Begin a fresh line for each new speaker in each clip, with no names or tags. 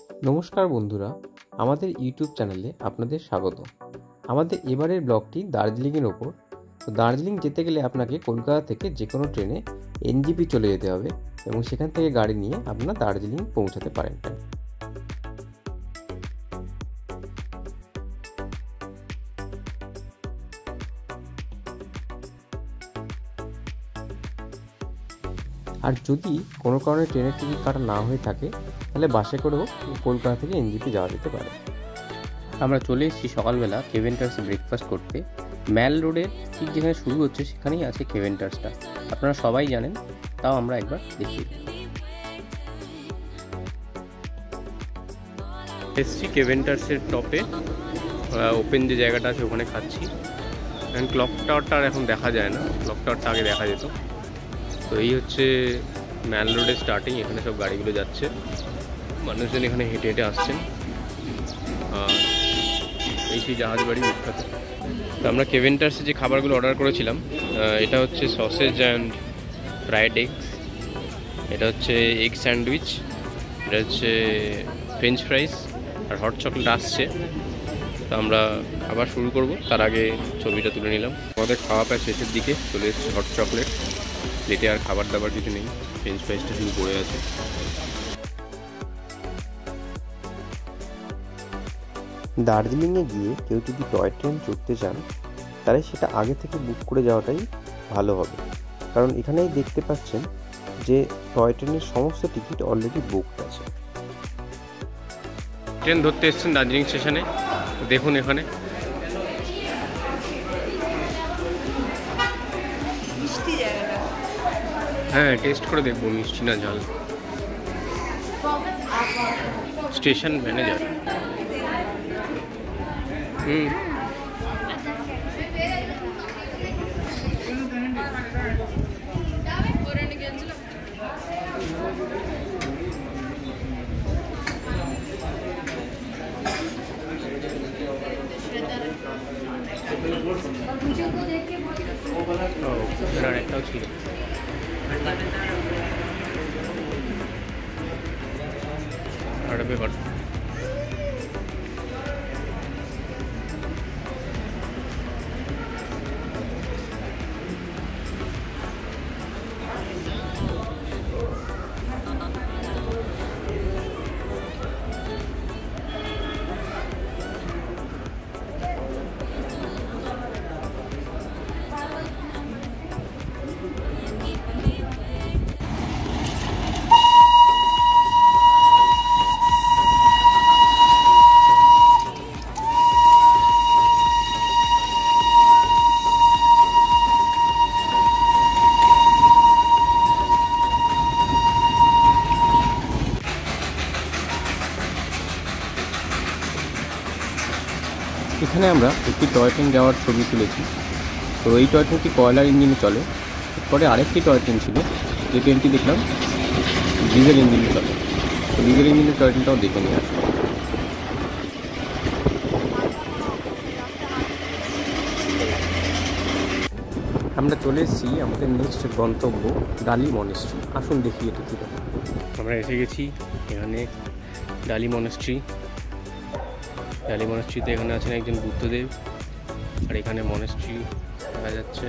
নমস্কার বন্ধুরা, আমাদের ইউটিউব চ্যানেলে আপনাদের স্বাগত। আমাদের এবারের ব্লগটি দার্জিলিংয়ের ওপর। তো দার্জিলিং যেতে গেলে আপনাকে কলকাতা থেকে যে কোনো ট্রেনে এনজেপি চলে যেতে হবে এবং সেখান থেকে গাড়ি নিয়ে আপনারা দার্জিলিং পৌঁছাতে পারেন। আর যদি কোনো কারণে ট্রেনের টিকিট কাটা না হয়ে থাকে তাহলে বাসে করেও কলকাতা থেকে এনজেপি যাওয়া যেতে পারে। আমরা চলে এসেছি সকালবেলা কেভেন্টার্সে ব্রেকফাস্ট করতে। ম্যাল রোডের ঠিক যেখানে শুরু হচ্ছে সেখানেই আছে কেভেন্টার্সটা, আপনারা সবাই জানেন, তাও আমরা একবার দেখিয়ে দিই। এসছি কেভেন্টার্সের টপে, ওপেন যে জায়গাটা আছে ওখানে খাচ্ছি। কারণ ক্লক টাওয়ারটা এখন দেখা যায় না, ক্লক টাওয়ারটা আগে দেখা যেত। তো এই হচ্ছে ম্যাল রোডের স্টার্টিং, এখানে সব গাড়িগুলো যাচ্ছে, মানুষজন এখানে হেঁটে হেঁটে আসছেন। আর এই সেই জাহাজ বাড়ি বিখ্যাত। তো আমরা কেভেন্টার্সে যে খাবারগুলো অর্ডার করেছিলাম, এটা হচ্ছে সসেজ অ্যান্ড ফ্রাইড এগস, এটা হচ্ছে এগ স্যান্ডউইচ, এটা হচ্ছে ফ্রেঞ্চ ফ্রাইস আর হট চকলেট আসছে। তো আমরা খাবার শুরু করব, তার আগে ছবিটা তুলে নিলাম। আমাদের খাওয়া প্রায় শেষের দিকে চলে এসেছে হট চকলেট, প্লেটে আর খাবার দাবার কিছু নেই, ফ্রেঞ্চ ফ্রাইসটা শুরু পড়ে আছে। দার্জিলিংয়ে গিয়ে কেউ যদি টয় ট্রেন চড়তে চান তাহলে সেটা আগে থেকে বুক করে যাওয়াটাই ভালো হবে, কারণ এখানেই দেখতে পাচ্ছেন যে টয় ট্রেনের সমস্ত টিকিট অলরেডি বুকড আছে। ট্রেন ধরতে এসেছেন দার্জিলিং স্টেশনে, দেখুন এখানে হ্যাঁ টেস্ট করে দেখবো মিষ্টি না ঝাল। স্টেশন ম্যানেজার একটাও ছিল। আর ব্যাপার এখানে আমরা একটি টয় ট্রেন যাওয়ার ছবি তুলেছি। তো এই টয় ট্রেনটি কয়লার ইঞ্জিনে চলে। পরে আরেকটি টয় ট্রেন ছিল, যে ট্রেনটি দেখলাম ডিজেল ইঞ্জিনে চলে। তো ডিজেল ইঞ্জিনের টয় ট্রেনটাও দেখে নিয়ে আসলাম। আমরা চলে এসেছি আমাদের নেক্সট গন্তব্য ডালি মনেস্ট্রি। আসুন দেখি এটা কী। আমরা এসে গেছি এখানে ডালি মনেস্ট্রি। ডালি মনেস্ট্রিতে এখানে আছেন একজন বুদ্ধদেব, আর এখানে মনেস্ট্রি দেখা যাচ্ছে।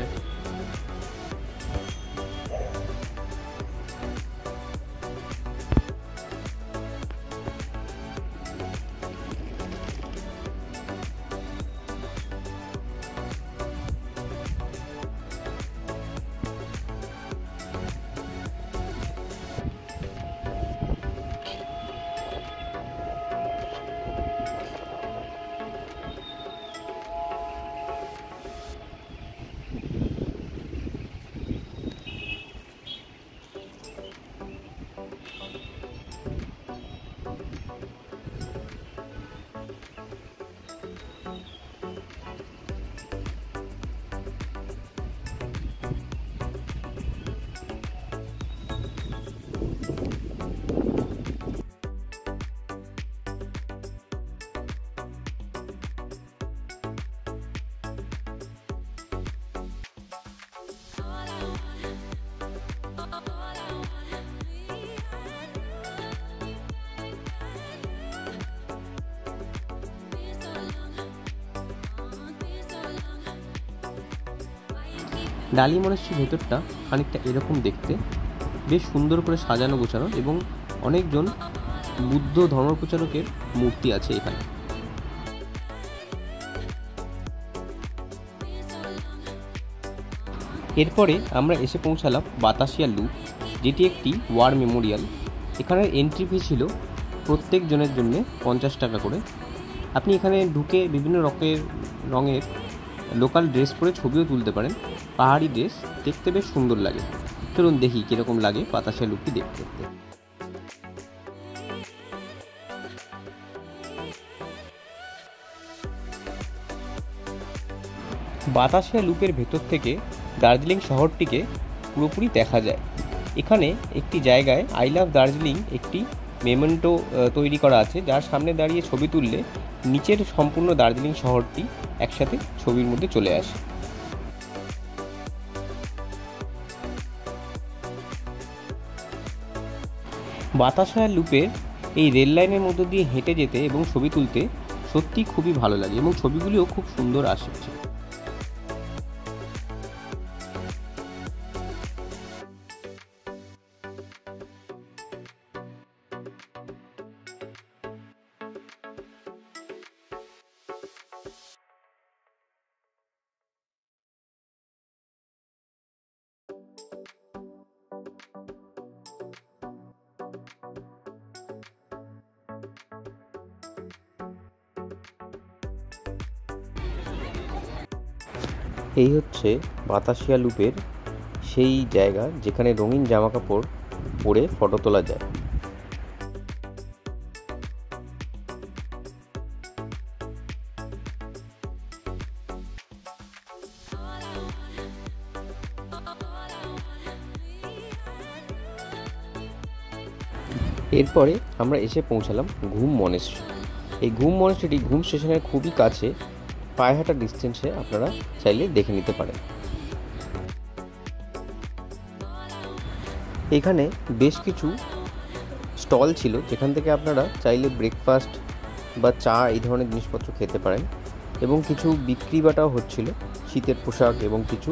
ডালি মনাস্ট্রির ভেতরটা খানিকটা এরকম দেখতে, বেশ সুন্দর করে সাজানো গোছানো, এবং অনেকজন বুদ্ধ ধর্মপ্রচারকের মূর্তি আছে এখানে। এরপরে আমরা এসে পৌঁছালাম বাতাসিয়া লুপ, যেটি একটি ওয়ার মেমোরিয়াল। এখানের এন্ট্রি ফি ছিল প্রত্যেক জনের জন্য 50 টাকা করে। আপনি এখানে ঢুকে বিভিন্ন রঙের লোকাল ড্রেস পরে ছবিও তুলতে পারেন। পাহাড়ি ড্রেস দেখতে বেশ সুন্দর লাগে। চলুন দেখি কীরকম লাগে বাতাসিয়া লুপটি দেখতে। বাতাসিয়া লুপের ভেতর থেকে দার্জিলিং শহরটিকে পুরোপুরি দেখা যায়। এখানে একটি জায়গায় আই লাভ দার্জিলিং একটি মেমেন্টো তৈরি করা আছে, যার সামনে দাঁড়িয়ে ছবি তুললে নিচের সম্পূর্ণ দার্জিলিং শহরটি একসাথে ছবির মধ্যে চলে আসে। বাতাসিয়া লুপের এই রেল লাইনের মধ্য দিয়ে হেঁটে যেতে এবং ছবি তুলতে সত্যি খুবই ভালো লাগে, এবং ছবিগুলিও খুব সুন্দর আসছে। এই হচ্ছে বাতাসিয়া লুপের সেই জায়গা যেখানে রঙিন জামাকাপড় পরে ফটো তোলা যায়। এরপরে আমরা এসে পৌঁছালাম ঘুম মনেস্ট্রি। এই ঘুম মনেস্ট্রিটি ঘুম স্টেশনের খুবই কাছে, পায়ে হাঁটা ডিস্টেন্সে আপনারা চাইলে দেখে নিতে পারেন। এখানে বেশ কিছু স্টল ছিল, যেখান থেকে আপনারা চাইলে ব্রেকফাস্ট বা চা এই ধরনের জিনিসপত্র খেতে পারেন, এবং কিছু বিক্রি বাটাও হচ্ছিল, শীতের পোশাক এবং কিছু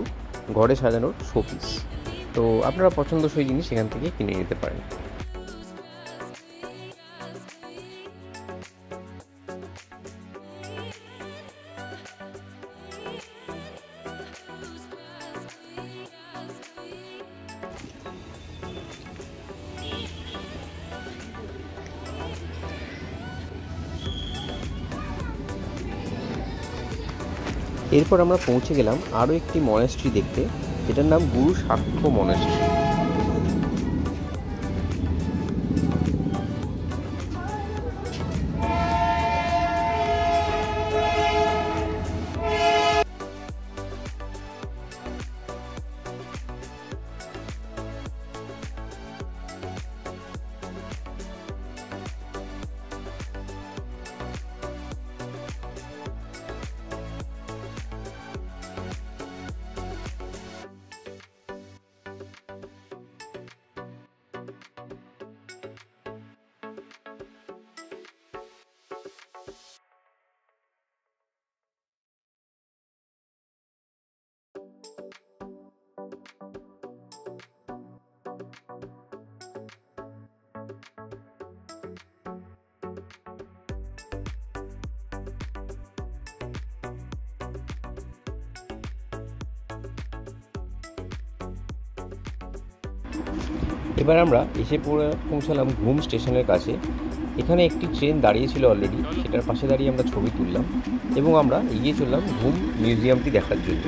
ঘরে সাজানোর শোপিস। তো আপনারা পছন্দসই জিনিস এখান থেকে কিনে নিতে পারেন। এরপর আমরা পৌঁছে গেলাম আরও একটি মনেস্ট্রি দেখতে, যেটার নাম গুরু সাক্ষ্য মনেস্ট্রি। এবার আমরা এসে পৌঁছালাম ঘুম স্টেশনের কাছে। এখানে একটি ট্রেন দাঁড়িয়েছিল অলরেডি, সেটার পাশে দাঁড়িয়ে আমরা ছবি তুললাম এবং আমরা এগিয়ে চললাম ঘুম মিউজিয়ামটি দেখার জন্য।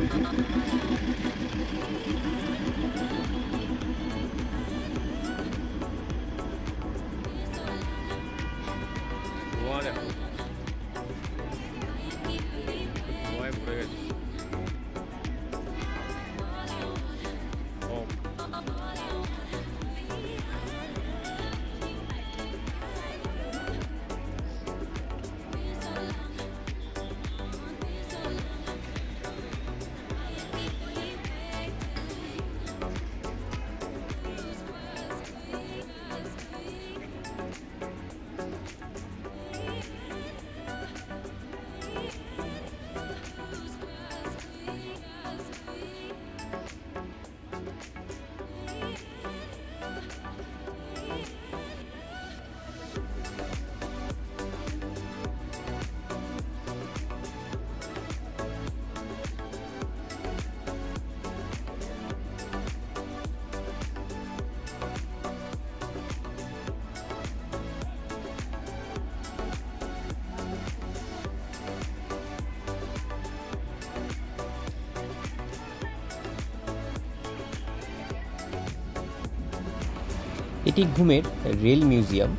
এটি ঘুমের রেল মিউজিয়াম।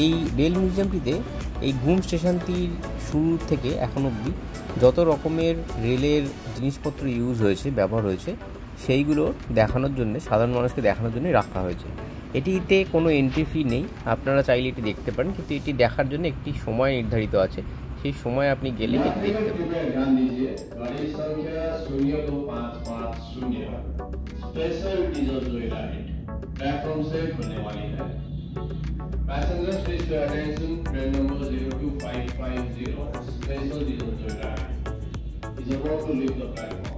এই রেল মিউজিয়ামটিতে এই ঘুম স্টেশনটির শুরু থেকে এখন অবধি যত রকমের রেলের জিনিসপত্র ব্যবহার হয়েছে সেইগুলো দেখানোর জন্য, সাধারণ মানুষকে দেখানোর জন্য রাখা হয়েছে। এটিতে কোনো এন্ট্রি ফি নেই, আপনারা চাইলে এটি দেখতে পারেন, কিন্তু এটি দেখার জন্য একটি সময় নির্ধারিত আছে, সেই সময় আপনি গেলে এটি দেখতে পারেন।
Passengers, please pay attention. Train number 02550, special diesel joyride is about to leave the platform.